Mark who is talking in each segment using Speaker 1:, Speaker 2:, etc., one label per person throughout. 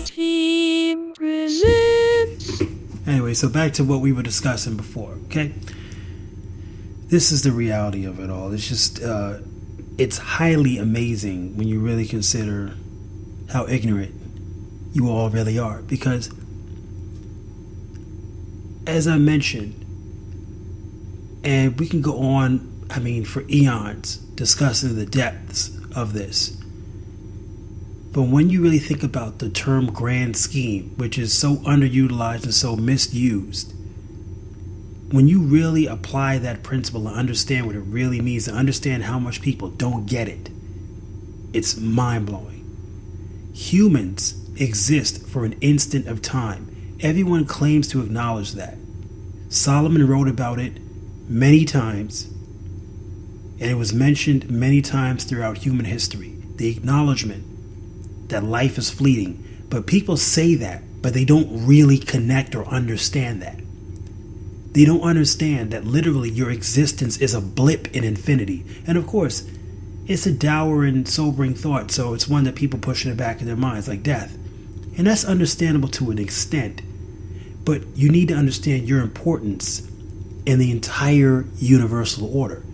Speaker 1: Team presents.
Speaker 2: Anyway, so back to what we were discussing before, okay? This is the reality of it all. It's just, it's highly amazing when you really consider how ignorant you all really are. Because, as I mentioned, and we can go on, for eons discussing the depths of this. But when you really think about the term grand scheme, which is so underutilized and so misused, when you really apply that principle and understand what it really means, and understand how much people don't get it, it's mind-blowing. Humans exist for an instant of time. Everyone claims to acknowledge that. Solomon wrote about it many times, and it was mentioned many times throughout human history. The acknowledgement that life is fleeting. But people say that, but they don't really connect or understand that. They don't understand that literally your existence is a blip in infinity. And of course, it's a dour and sobering thought, so it's one that people push in the back of their minds, like death. And that's understandable to an extent. But you need to understand your importance in the entire universal order.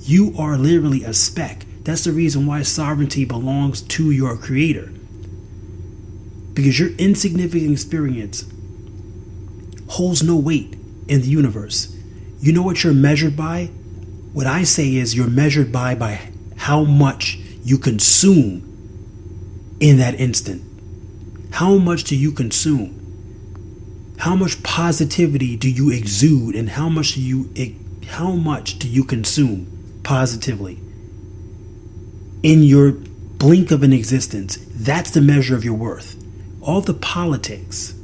Speaker 2: You are literally a speck. That's the reason why sovereignty belongs to your creator. Because your insignificant experience holds no weight in the universe. You know what you're measured by? What I say is you're measured by how much you consume in that instant. How much do you consume? How much positivity do you exude, and how much do you consume positively in your blink of an existence? That's the measure of your worth. All the politics,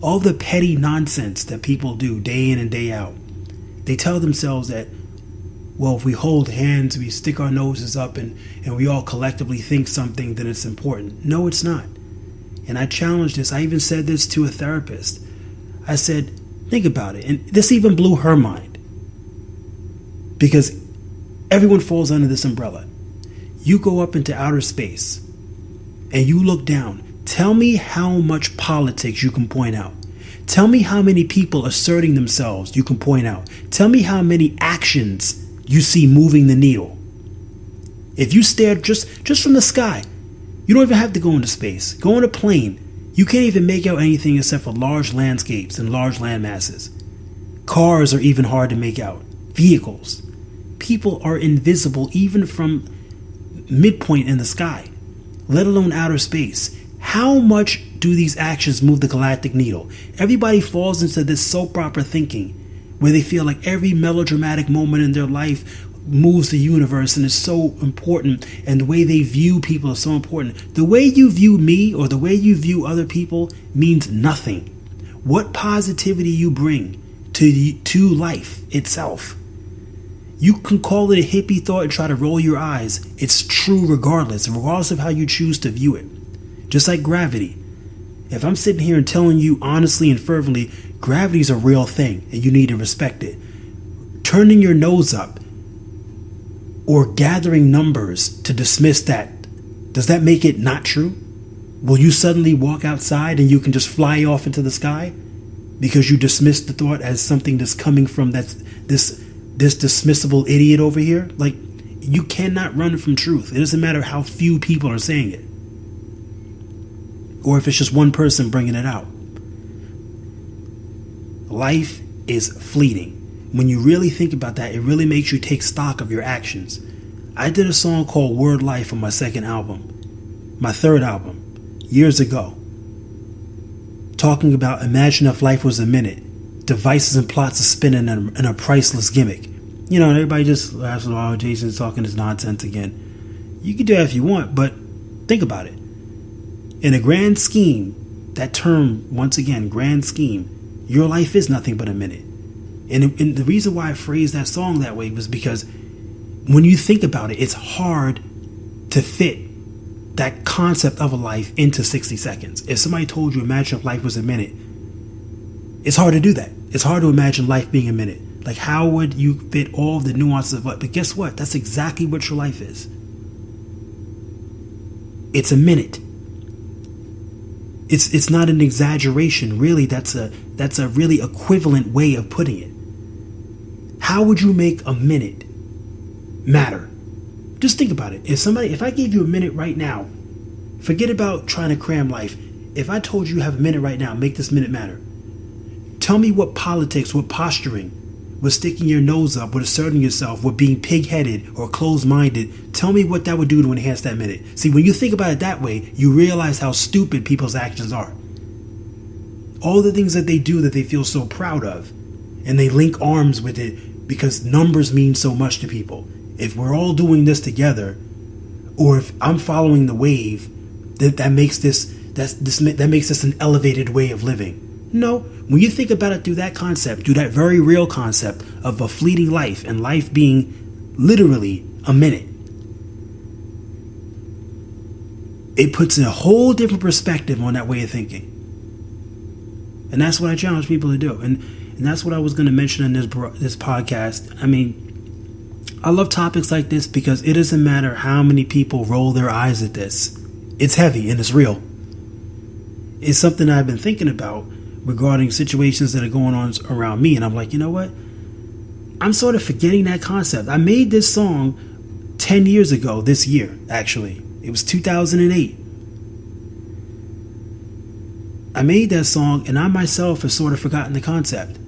Speaker 2: all the petty nonsense that people do day in and day out, they tell themselves that, well, if we hold hands, we stick our noses up, and we all collectively think something, then it's important. No, it's not. And I challenged this. I even said this to a therapist. I said, think about it. And this even blew her mind. Because everyone falls under this umbrella. You go up into outer space and you look down. Tell me how much politics you can point out. Tell me how many people asserting themselves you can point out. Tell me how many actions you see moving the needle. If you stare just from the sky, you don't even have to go into space. Go on a plane. You can't even make out anything except for large landscapes and large land masses. Cars are even hard to make out. Vehicles. People are invisible even from midpoint in the sky, let alone outer space. How much do these actions move the galactic needle? Everybody falls into this soap opera thinking where they feel like every melodramatic moment in their life moves the universe and is so important, and the way they view people is so important. The way you view me or the way you view other people means nothing. What positivity you bring to life itself. You can call it a hippie thought and try to roll your eyes. It's true regardless of how you choose to view it. Just like gravity. If I'm sitting here and telling you honestly and fervently, gravity's a real thing and you need to respect it. Turning your nose up or gathering numbers to dismiss that, does that make it not true? Will you suddenly walk outside and you can just fly off into the sky because you dismiss the thought as something that's coming from this dismissible idiot over here? Like, you cannot run from truth. It doesn't matter how few people are saying it, or if it's just one person bringing it out. Life is fleeting. When you really think about that, it really makes you take stock of your actions. I did a song called Word Life on my third album, years ago, talking about imagine if life was a minute, devices and plots are spinning in a priceless gimmick. You know, and everybody just laughs, oh, Jason's talking this nonsense again. You can do that if you want, but think about it. In a grand scheme, that term, once again, grand scheme, your life is nothing but a minute. And the reason why I phrased that song that way was because when you think about it, it's hard to fit that concept of a life into 60 seconds. If somebody told you, imagine if life was a minute, it's hard to do that. It's hard to imagine life being a minute. Like, how would you fit all of the nuances of life? But guess what? That's exactly what your life is. It's a minute. It's not an exaggeration. Really, that's a really equivalent way of putting it. How would you make a minute matter? Just think about it. If I gave you a minute right now, forget about trying to cram life. If I told you have a minute right now, make this minute matter. Tell me what politics, what posturing, what sticking your nose up, what asserting yourself, what being pig-headed or closed-minded, tell me what that would do to enhance that minute. See, when you think about it that way, you realize how stupid people's actions are. All the things that they do that they feel so proud of, and they link arms with it because numbers mean so much to people. If we're all doing this together, or if I'm following the wave, that makes this an elevated way of living. No, when you think about it through that concept, through that very real concept of a fleeting life and life being literally a minute, it puts a whole different perspective on that way of thinking. And that's what I challenge people to do. And that's what I was going to mention in this podcast. I mean, I love topics like this because it doesn't matter how many people roll their eyes at this. It's heavy and it's real. It's something I've been thinking about regarding situations that are going on around me. And I'm like, you know what? I'm sort of forgetting that concept. I made this song 10 years ago this year, actually. It was 2008. I made that song and I myself have sort of forgotten the concept.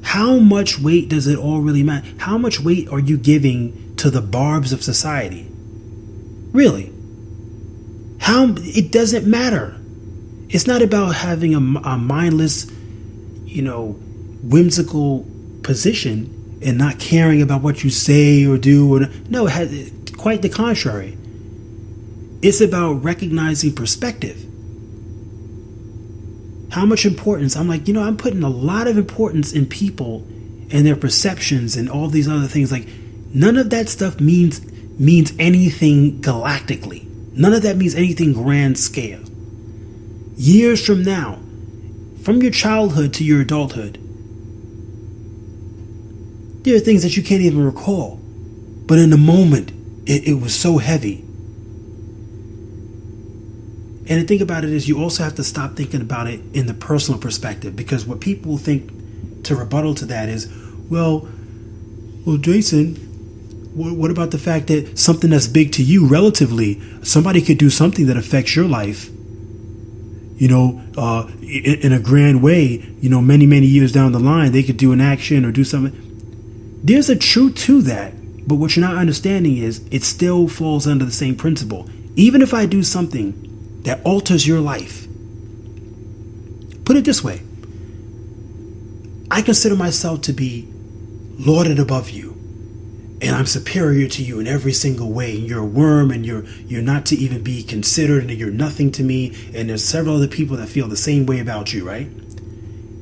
Speaker 2: How much weight does it all really matter? How much weight are you giving to the barbs of society? Really? It doesn't matter. It's not about having a mindless, whimsical position and not caring about what you say or do. No, quite the contrary. It's about recognizing perspective. How much importance? I'm like, I'm putting a lot of importance in people and their perceptions and all these other things. Like, none of that stuff means anything galactically. None of that means anything grand scale. Years from now, from your childhood to your adulthood, there are things that you can't even recall. But in the moment, it was so heavy. And the thing about it is you also have to stop thinking about it in the personal perspective, because what people think to rebuttal to that is, well, Jason, what about the fact that something that's big to you relatively, somebody could do something that affects your life, in a grand way, many, many years down the line, they could do an action or do something. There's a truth to that, but what you're not understanding is it still falls under the same principle. Even if I do something that alters your life, put it this way, I consider myself to be lauded above you, and I'm superior to you in every single way. You're a worm, and you're not to even be considered, and you're nothing to me. And there's several other people that feel the same way about you, right?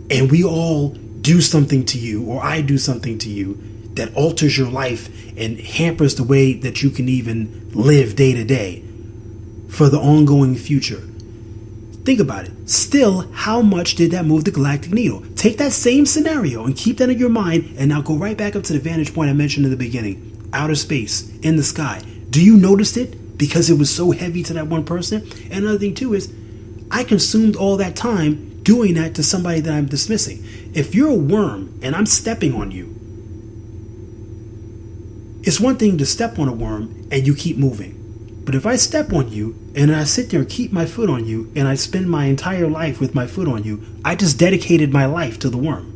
Speaker 2: And we all do something to you, or I do something to you that alters your life and hampers the way that you can even live day to day for the ongoing future. Think about it. Still, how much did that move the galactic needle? Take that same scenario and keep that in your mind, and now go right back up to the vantage point I mentioned in the beginning. Outer space, in the sky. Do you notice it because it was so heavy to that one person? And another thing too is, I consumed all that time doing that to somebody that I'm dismissing. If you're a worm and I'm stepping on you, it's one thing to step on a worm and you keep moving. But if I step on you and I sit there and keep my foot on you and I spend my entire life with my foot on you, I just dedicated my life to the worm.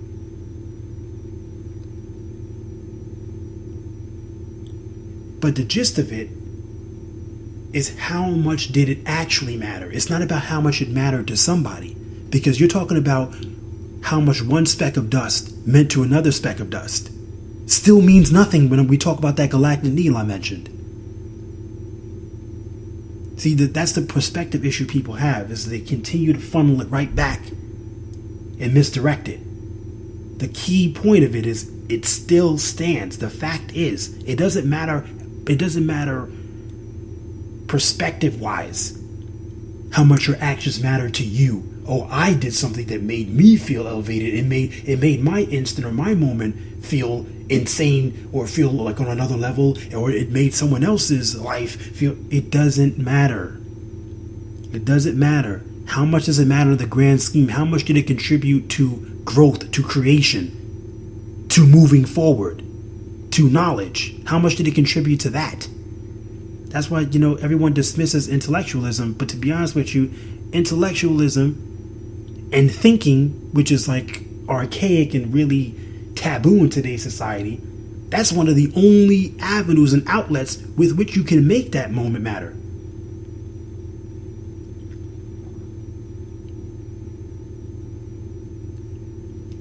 Speaker 2: But the gist of it is, how much did it actually matter? It's not about how much it mattered to somebody, because you're talking about how much one speck of dust meant to another speck of dust. Still means nothing when we talk about that galactic needle I mentioned. See, that's the perspective issue people have, is they continue to funnel it right back and misdirect it. The key point of it is, it still stands. The fact is, it doesn't matter perspective-wise how much your actions matter to you. Oh, I did something that made me feel elevated. It made my instant or my moment feel insane, or feel like on another level, or it made someone else's life feel. It doesn't matter. It doesn't matter How much does it matter in the grand scheme? How much did it contribute to growth, to creation, to moving forward, to knowledge? How much did it contribute to that? That's why, everyone dismisses intellectualism. But to be honest with you, intellectualism and thinking, which is like archaic and really taboo in today's society, that's one of the only avenues and outlets with which you can make that moment matter.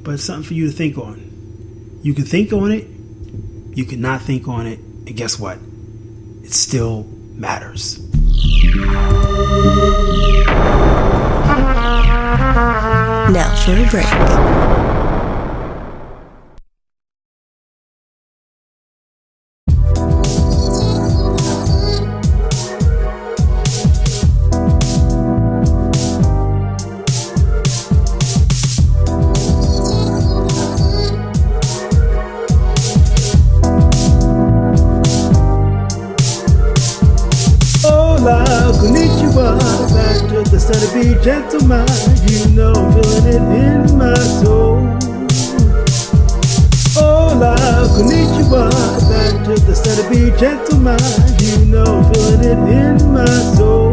Speaker 2: But it's something for you to think on. You can think on it, you can not think on it, and guess what? It still matters.
Speaker 1: Now for a break.
Speaker 2: Back to the center, be gentleman. Feeling it in my soul. Hola, konnichiwa. Back to the center, be gentleman. Feeling it in my soul.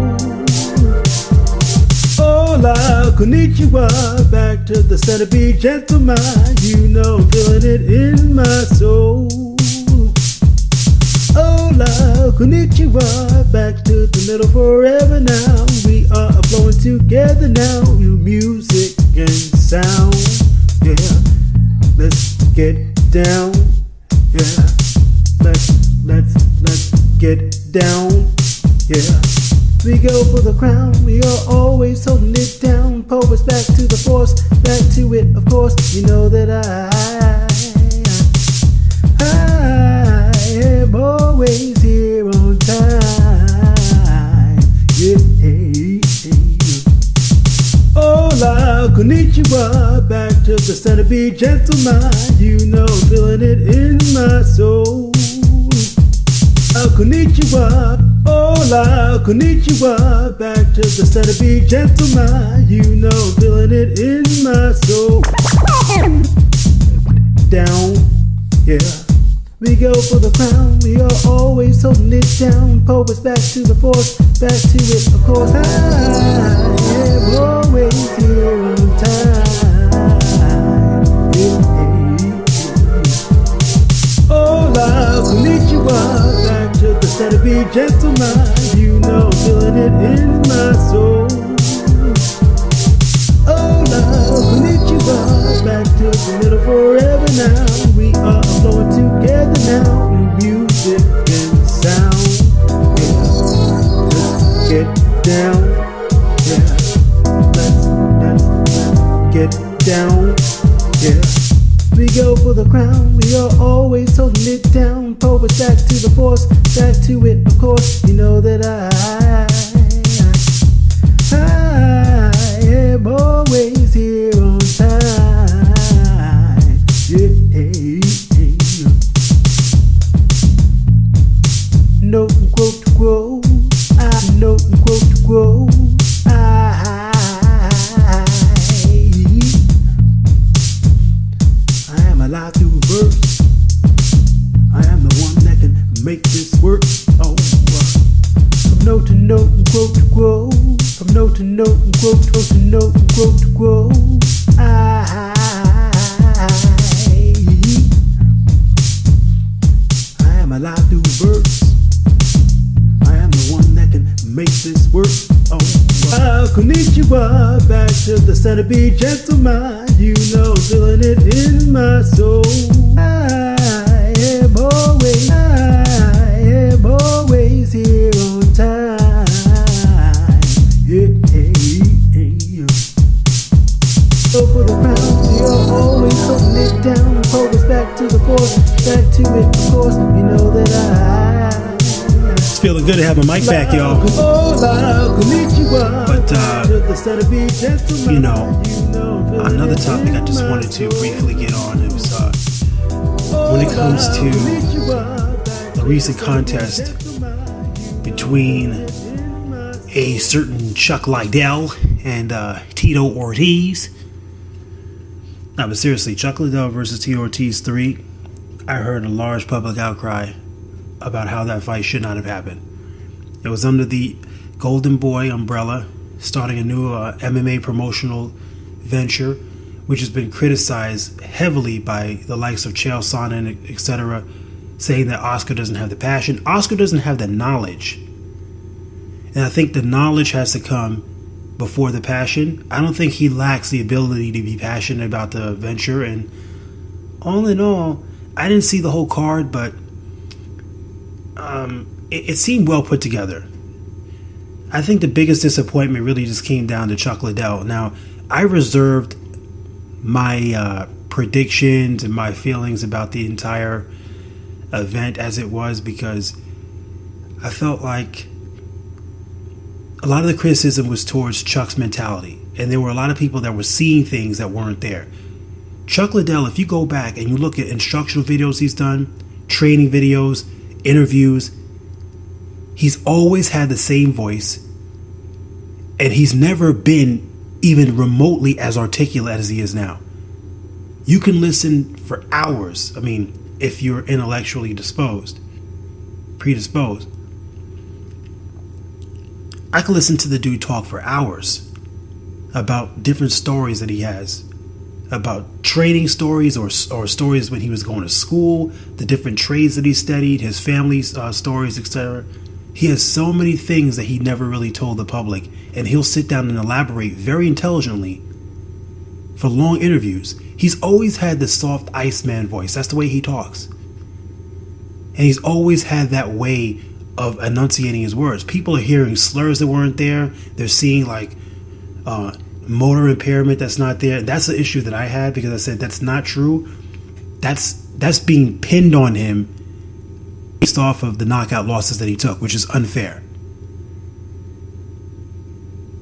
Speaker 2: Hola, konnichiwa. Back to the center, be gentleman. Feeling it in my soul. Hola, konnichiwa, back to the middle forever now. We are flowing together now, music and sound. Yeah, let's get down. Yeah, let's get down. Yeah, we go for the crown. We are always holding it down. Poets back to the force, back to it. Of course, you know that I am always here on time. Yeah. Hola, konnichiwa. Back to the center, be gentleman. Feeling it in my soul. Konnichiwa. Hola, konnichiwa. Back to the center, be gentleman. Feeling it in my soul. Down, yeah. We go for the crown, we are always holding it down. Poets back to the force, back to it, of course. I am always here on time. Hola, konnichiwa. Back to the center, be gentleman. Feeling it in my soul. Hola, konnichiwa. Back to the middle forever now. We are flowing together now, music and sound. Yeah, let's get down. Yeah, let's get down. Yeah, we go for the crown. We are always holding it down. Poets back to the force, back to it. Of course, you know that I am always here on time. Yeah. No quote to quote, no quote to quote. I am alive through verse. I am the one that can make this work. Oh, from note to note and quote to quote. From note to note and quote to note and quote to quote. I am alive through verse. I am the one that can make this work. Oh, konnichiwa. Back to the center, be gentleman. Feeling it in my soul. I am always here on time. Yeah. Go for the crown, we are always holding it down. Poets back to the force, back to it, of course. You know that
Speaker 3: It's feeling good to have a mic back, y'all. But, another topic I just wanted to briefly get on. It was when it comes to the recent contest between a certain Chuck Liddell
Speaker 2: and Tito Ortiz. No, but seriously, Chuck Liddell versus Tito Ortiz 3, I heard a large public outcry about how that fight should not have happened. It was under the Golden Boy umbrella, starting a new MMA promotional venture, which has been criticized heavily by the likes of Chael Sonnen, etc., saying that Oscar doesn't have the passion. Oscar doesn't have the knowledge. And I think the knowledge has to come before the passion. I don't think he lacks the ability to be passionate about the venture. And all in all, I didn't see the whole card, but it seemed well put together. I think the biggest disappointment really just came down to Chuck Liddell. Now, I reserved my predictions and my feelings about the entire event as it was, because I felt like a lot of the criticism was towards Chuck's mentality, and there were a lot of people that were seeing things that weren't there. Chuck Liddell, if you go back and you look at instructional videos he's done, training videos, interviews, he's always had the same voice, and he's never been even remotely as articulate as he is now. You can listen for hours. I mean, if you're intellectually predisposed. I could listen to the dude talk for hours about different stories that he has, about training stories or stories when he was going to school, the different trades that he studied, his family's stories, etc. He has so many things that he never really told the public, and he'll sit down and elaborate very intelligently for long interviews. He's always had the soft Iceman voice. That's the way he talks. And he's always had that way of enunciating his words. People are hearing slurs that weren't there. They're seeing like motor impairment that's not there. That's the issue that I had, because I said that's not true. That's being pinned on him based off of the knockout losses that he took, which is unfair.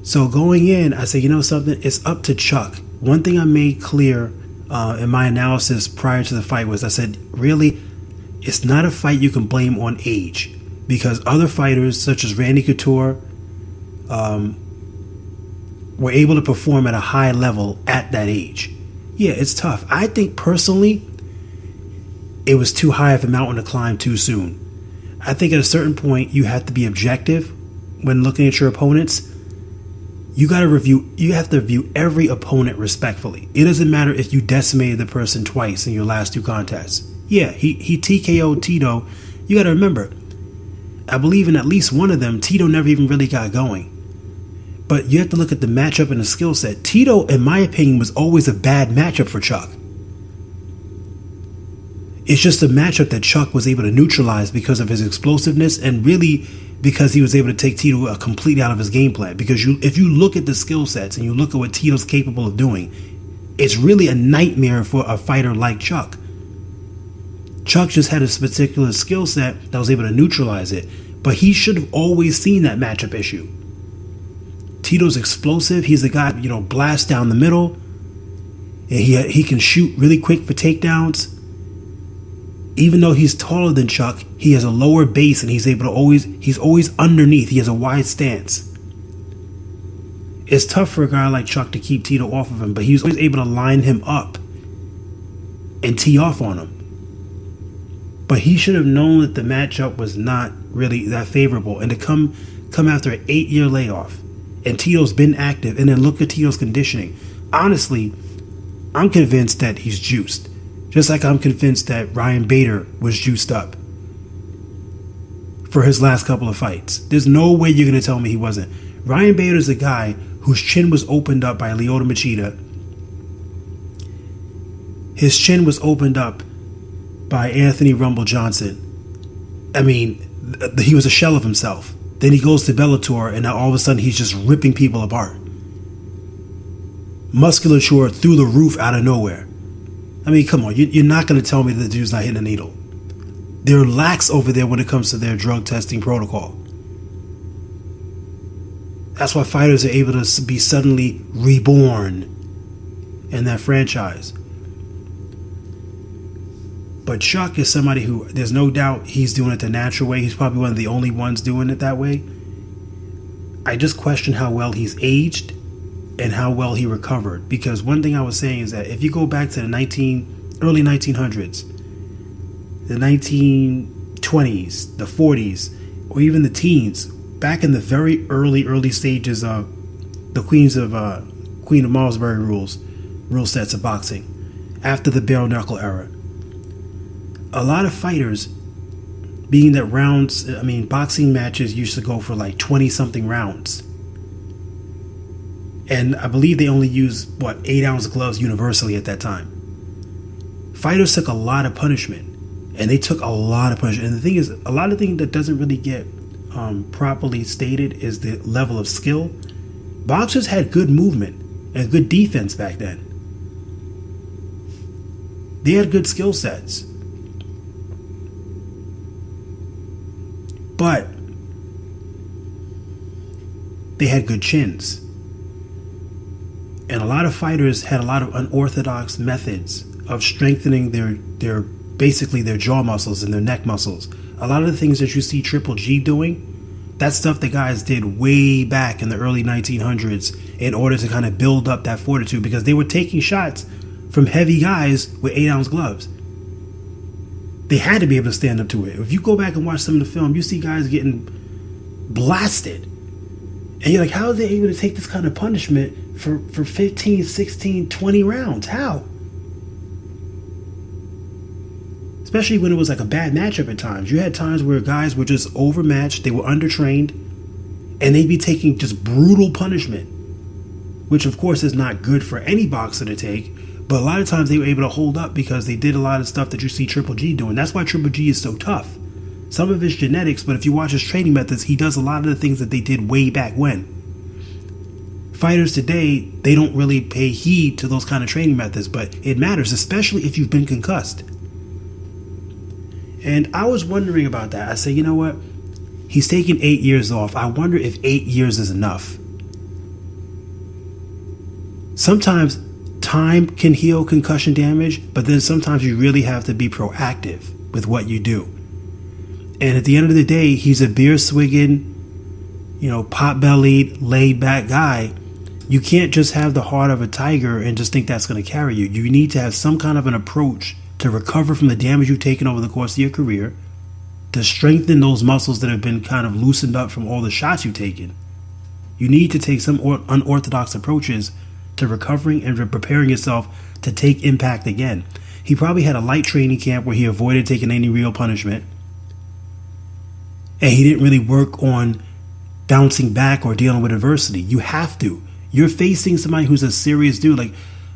Speaker 2: So going in, I said, you know something? It's up to Chuck. One thing I made clear in my analysis prior to the fight was I said, really, it's not a fight you can blame on age, because other fighters such as Randy Couture were able to perform at a high level at that age. Yeah, it's tough. I think personally, it was too high of a mountain to climb too soon. I think at a certain point, you have to be objective when looking at your opponents. You have to review every opponent respectfully. It doesn't matter if you decimated the person twice in your last two contests. Yeah, he TKO'd Tito. You got to remember, I believe in at least one of them, Tito never even really got going. But you have to look at the matchup and the skill set. Tito, in my opinion, was always a bad matchup for Chuck. It's just a matchup that Chuck was able to neutralize because of his explosiveness, and really because he was able to take Tito completely out of his game plan. Because if you look at the skill sets and you look at what Tito's capable of doing, it's really a nightmare for a fighter like Chuck. Chuck just had a particular skill set that was able to neutralize it, but he should have always seen that matchup issue. Tito's explosive. He's the guy, blast down the middle, and he can shoot really quick for takedowns. Even though he's taller than Chuck, he has a lower base, and he's always underneath. He has a wide stance. It's tough for a guy like Chuck to keep Tito off of him, but he was always able to line him up and tee off on him. But he should have known that the matchup was not really that favorable, and to come after an 8-year layoff, and Tito's been active, and then look at Tito's conditioning. Honestly, I'm convinced that he's juiced. Just like I'm convinced that Ryan Bader was juiced up for his last couple of fights. There's no way you're going to tell me he wasn't. Ryan Bader's a guy whose chin was opened up by Lyoto Machida. His chin was opened up by Anthony Rumble Johnson. I mean, he was a shell of himself. Then he goes to Bellator, and now all of a sudden he's just ripping people apart. Musculature through the roof out of nowhere. I mean, come on, you're not going to tell me that the dude's not hitting a needle. They're lax over there when it comes to their drug testing protocol. That's why fighters are able to be suddenly reborn in that franchise. But Chuck is somebody who, there's no doubt he's doing it the natural way. He's probably one of the only ones doing it that way. I just question how well he's aged and how well he recovered. Because one thing I was saying is that if you go back to the early 1900s, the 1920s, the 40s, or even the teens, back in the very early stages of the Queen of Malmesbury rule sets of boxing, after the bare knuckle era, a lot of fighters, being that boxing matches used to go for like 20 something rounds. And I believe they only used 8-ounce gloves universally at that time. Fighters took a lot of punishment. And they took a lot of punishment. And the thing is, a lot of things that doesn't really get properly stated is the level of skill. Boxers had good movement and good defense back then. They had good skill sets. But they had good chins. And a lot of fighters had a lot of unorthodox methods of strengthening their jaw muscles and their neck muscles. A lot of the things that you see Triple G doing, that's stuff the guys did way back in the early 1900s in order to kind of build up that fortitude, because they were taking shots from heavy guys with 8-ounce gloves. They had to be able to stand up to it. If you go back and watch some of the film, you see guys getting blasted. And you're like, how are they able to take this kind of punishment for 15, 16, 20 rounds? How? Especially when it was like a bad matchup at times. You had times where guys were just overmatched, they were undertrained, and they'd be taking just brutal punishment, which of course is not good for any boxer to take. But a lot of times they were able to hold up because they did a lot of stuff that you see Triple G doing. That's why Triple G is so tough. Some of it's genetics, but if you watch his training methods, he does a lot of the things that they did way back when. Fighters today, they don't really pay heed to those kind of training methods, but it matters, especially if you've been concussed. And I was wondering about that. I said, you know what? He's taken 8 years off. I wonder if 8 years is enough. Sometimes time can heal concussion damage, but then sometimes you really have to be proactive with what you do. And at the end of the day, he's a beer swigging, pot-bellied, laid-back guy. You can't just have the heart of a tiger and just think that's going to carry you. You need to have some kind of an approach to recover from the damage you've taken over the course of your career, to strengthen those muscles that have been kind of loosened up from all the shots you've taken. You need to take some unorthodox approaches to recovering and preparing yourself to take impact again. He probably had a light training camp where he avoided taking any real punishment, and he didn't really work on bouncing back or dealing with adversity. You have to. You're facing somebody who's a serious dude. Like,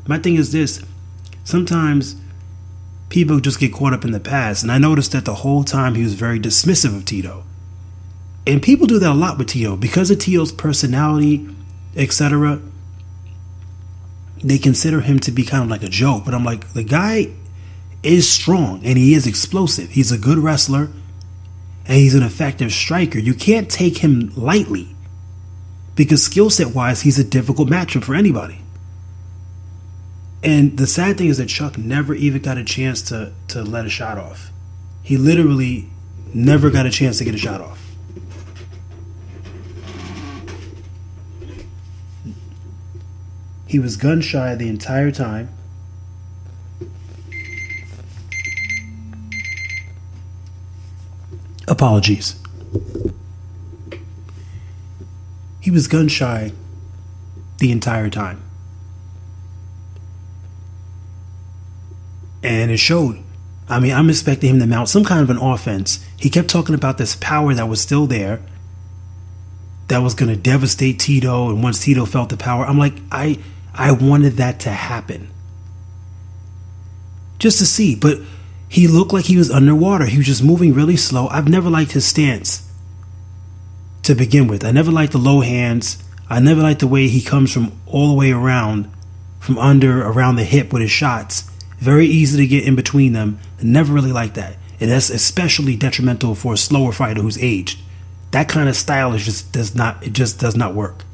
Speaker 2: my thing is this: sometimes people just get caught up in the past, and I noticed that the whole time he was very dismissive of Tito. And people do that a lot with Tito because of Tito's personality, etc. They consider him to be kind of like a joke, but I'm like, the guy is strong and he is explosive. He's a good wrestler and he's an effective striker. You can't take him lightly because skill set wise, he's a difficult matchup for anybody. And the sad thing is that Chuck never even got a chance to let a shot off. He literally never got a chance to get a shot off. He was gun shy the entire time. Apologies. He was gun shy the entire time. And it showed. I mean, I'm expecting him to mount some kind of an offense. He kept talking about this power that was still there, that was going to devastate Tito, and once Tito felt the power, I'm like, I wanted that to happen. Just to see, but he looked like he was underwater. He was just moving really slow. I've never liked his stance to begin with. I never liked the low hands. I never liked the way he comes from all the way around, from under, around the hip with his shots. Very easy to get in between them. I never really liked that. And that's especially detrimental for a slower fighter who's aged. That kind of style does not work.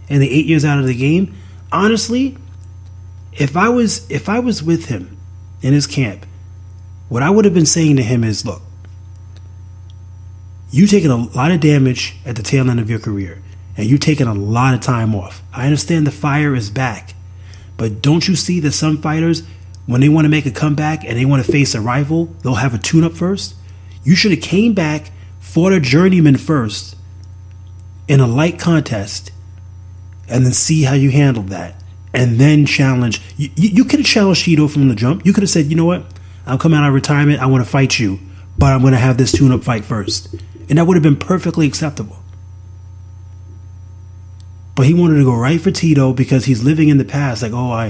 Speaker 2: And the 8 years out of the game, honestly, if I was with him in his camp, what I would have been saying to him is, look, you taken a lot of damage at the tail end of your career, and you're taking a lot of time off. I understand the fire is back, but don't you see that some fighters, when they want to make a comeback and they want to face a rival, they'll have a tune-up first? You should have came back, fought a journeyman first in a light contest, and then see how you handled that, and then challenge. You could have challenged Cheeto from the jump. You could have said, you know what, I'm coming out of retirement, I want to fight you, but I'm going to have this tune-up fight first. And that would have been perfectly acceptable. But he wanted to go right for Tito because he's living in the past. Like, oh, I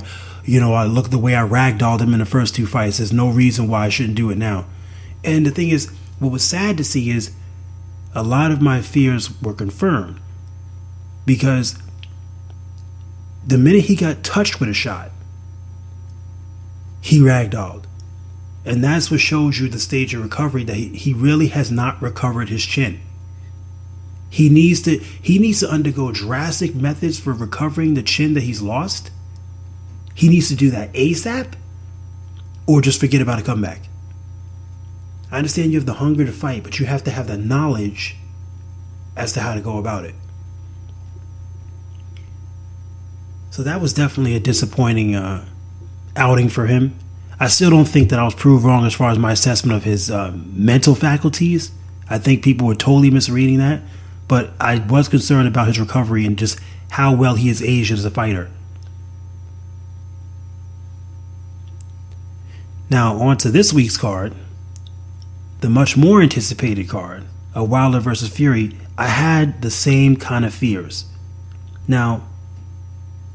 Speaker 2: look at the way I ragdolled him in the first 2 fights. There's no reason why I shouldn't do it now. And the thing is, what was sad to see is a lot of my fears were confirmed. Because the minute he got touched with a shot, he ragdolled. And that's what shows you the stage of recovery, that he really has not recovered his chin. He needs to undergo drastic methods for recovering the chin that he's lost. He needs to do that ASAP, or just forget about a comeback. I understand you have the hunger to fight, but you have to have the knowledge as to how to go about it. So that was definitely a disappointing outing for him. I still don't think that I was proved wrong as far as my assessment of his mental faculties. I think people were totally misreading that. But I was concerned about his recovery and just how well he has aged as a fighter. Now, on to this week's card. The much more anticipated card, a Wilder versus Fury. I had the same kind of fears. Now,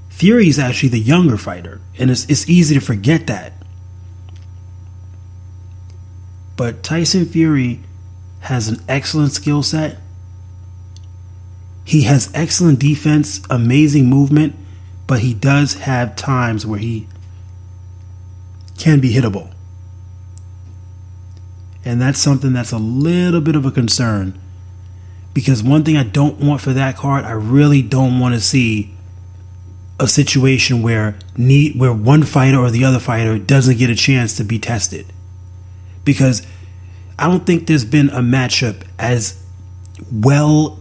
Speaker 2: Fury is actually the younger fighter, and it's easy to forget that. But Tyson Fury has an excellent skill set. He has excellent defense, amazing movement, but he does have times where he can be hittable. And that's something that's a little bit of a concern. Because one thing I don't want for that card, I really don't want to see a situation where one fighter or the other fighter doesn't get a chance to be tested. Because I don't think there's been a matchup as well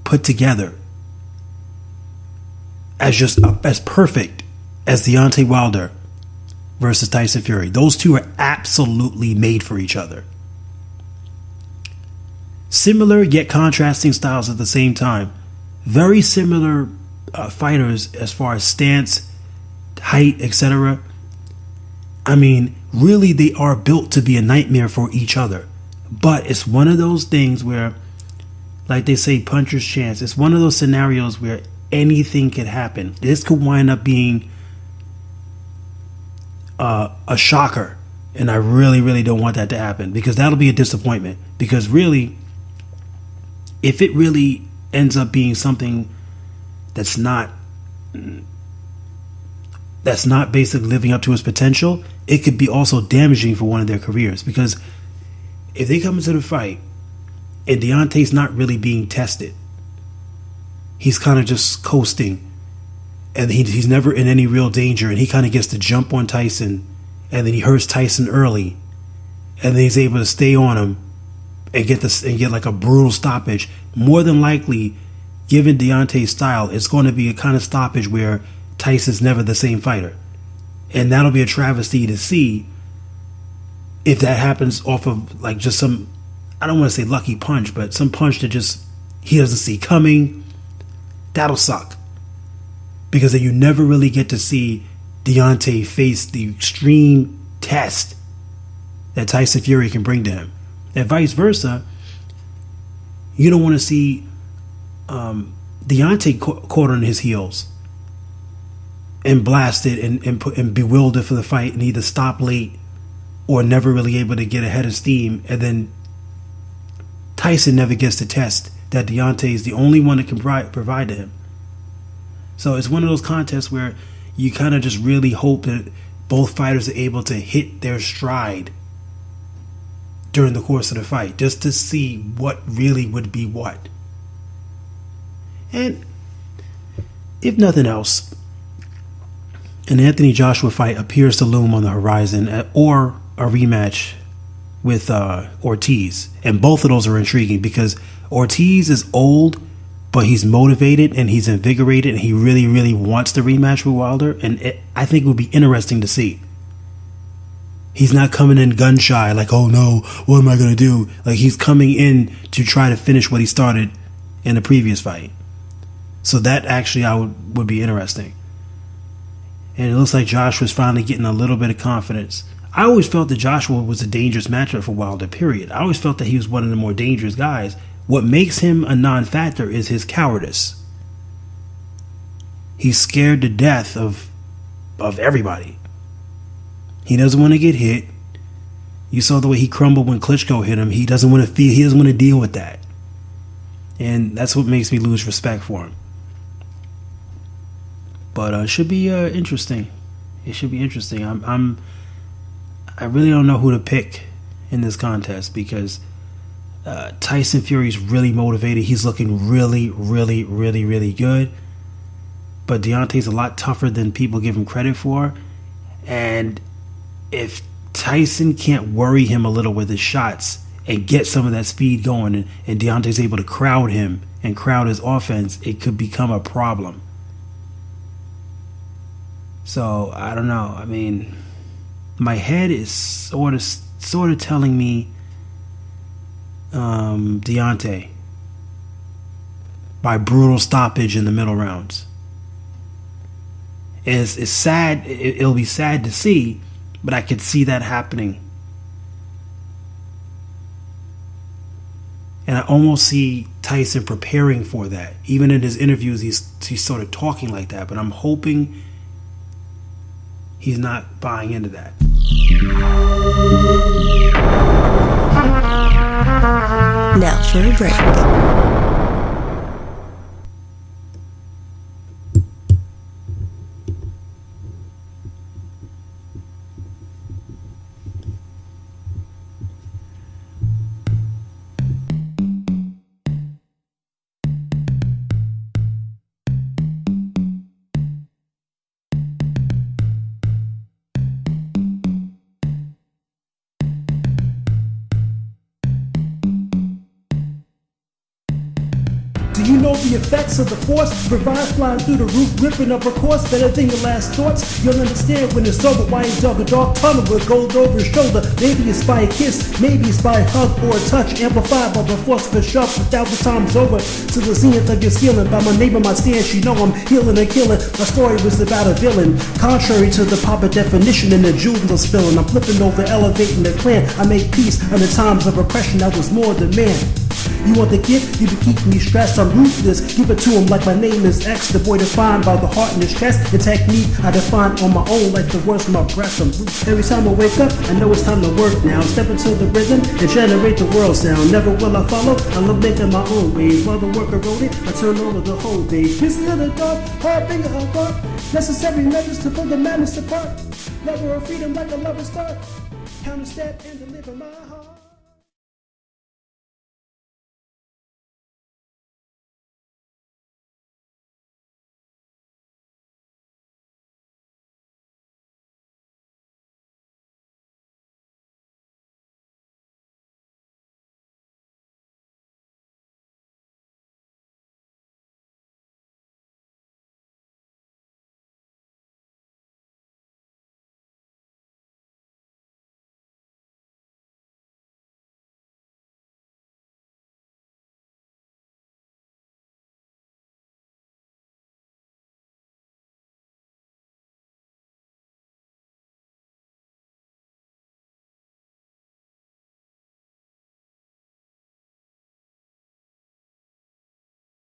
Speaker 2: put together, as perfect as Deontay Wilder versus Tyson Fury. Those two are absolutely made for each other. Similar yet contrasting styles at the same time. Very similar fighters as far as stance, height, etc. I mean, really, they are built to be a nightmare for each other. But it's one of those things where, like they say, puncher's chance. It's one of those scenarios where anything could happen. This could wind up being a shocker. And I really, really don't want that to happen, because that'll be a disappointment. Because really, if it really ends up being something that's not basically living up to its potential, it could be also damaging for one of their careers. Because if they come into the fight and Deontay's not really being tested, he's kind of just coasting, and he's never in any real danger, and he kind of gets to jump on Tyson, and then he hurts Tyson early, and then he's able to stay on him and get like a brutal stoppage. More than likely, given Deontay's style, it's going to be a kind of stoppage where Tyson's never the same fighter. And that'll be a travesty to see if that happens off of like just some, I don't want to say lucky punch, but some punch that just he doesn't see coming. That'll suck. Because then you never really get to see Deontay face the extreme test that Tyson Fury can bring to him. And vice versa, you don't want to see Deontay caught on his heels and blasted and bewildered for the fight, and either stop late or never really able to get ahead of steam, and then Tyson never gets the test that Deontay is the only one that can provide to him. So it's one of those contests where you kind of just really hope that both fighters are able to hit their stride during the course of the fight, just to see what really would be what. And if nothing else, an Anthony Joshua fight appears to loom on the horizon, or a rematch with Ortiz. And both of those are intriguing, because Ortiz is old, but he's motivated and he's invigorated and he really, really wants the rematch with Wilder. And I think it would be interesting to see. He's not coming in gun shy like, oh no, what am I going to do? Like, he's coming in to try to finish what he started in the previous fight. So that actually would be interesting. And it looks like Joshua's finally getting a little bit of confidence. I always felt that Joshua was a dangerous matchup for Wilder, period. I always felt that he was one of the more dangerous guys. What makes him a non-factor is his cowardice. He's scared to death of everybody. He doesn't want to get hit. You saw the way he crumbled when Klitschko hit him. He doesn't want to deal with that. And that's what makes me lose respect for him. But it should be interesting. It should be interesting. I really don't know who to pick in this contest because Tyson Fury's really motivated. He's looking really, really, really, really good. But Deontay's a lot tougher than people give him credit for. And if Tyson can't worry him a little with his shots and get some of that speed going, and Deontay's able to crowd him and crowd his offense, it could become a problem. So, I don't know. I mean, my head is sort of telling me Deontay by brutal stoppage in the middle rounds. It's sad. It'll be sad to see, but I could see that happening. And I almost see Tyson preparing for that. Even in his interviews, he's sort of talking like that. But I'm hoping he's not buying into that.
Speaker 1: Now for a break.
Speaker 3: Do you know the effects of the force? Revive flying through the roof, ripping up her course. Better than your last thoughts. You'll understand when it's over why you dug a dark tunnel with gold over his shoulder. Maybe it's by a kiss, maybe it's by a hug or a touch. Amplified by the force of a shove 1,000 times over. To the zenith of your ceiling. By my neighbor, my stand, she know I'm healing and killing. My story was about a villain. Contrary to the proper definition in the juvenile spilling. I'm flipping over, elevating the clan. I make peace under times of oppression that was more than man. You want the gift? You be keeping me stressed. I'm ruthless. Give it to him like my name is X. The boy defined by the heart in his chest. The technique I define on my own like the words of my breath. I'm ruthless. Every time I wake up, I know it's time to work now. Step into the rhythm and generate the world sound. Never will I follow. I love making my own ways. While the worker wrote it, I turn over the whole day. Pissing in the dark, harbinger of art. Necessary measures to pull the madness apart. Lover of freedom like a lover's start. Counter step and deliver my heart.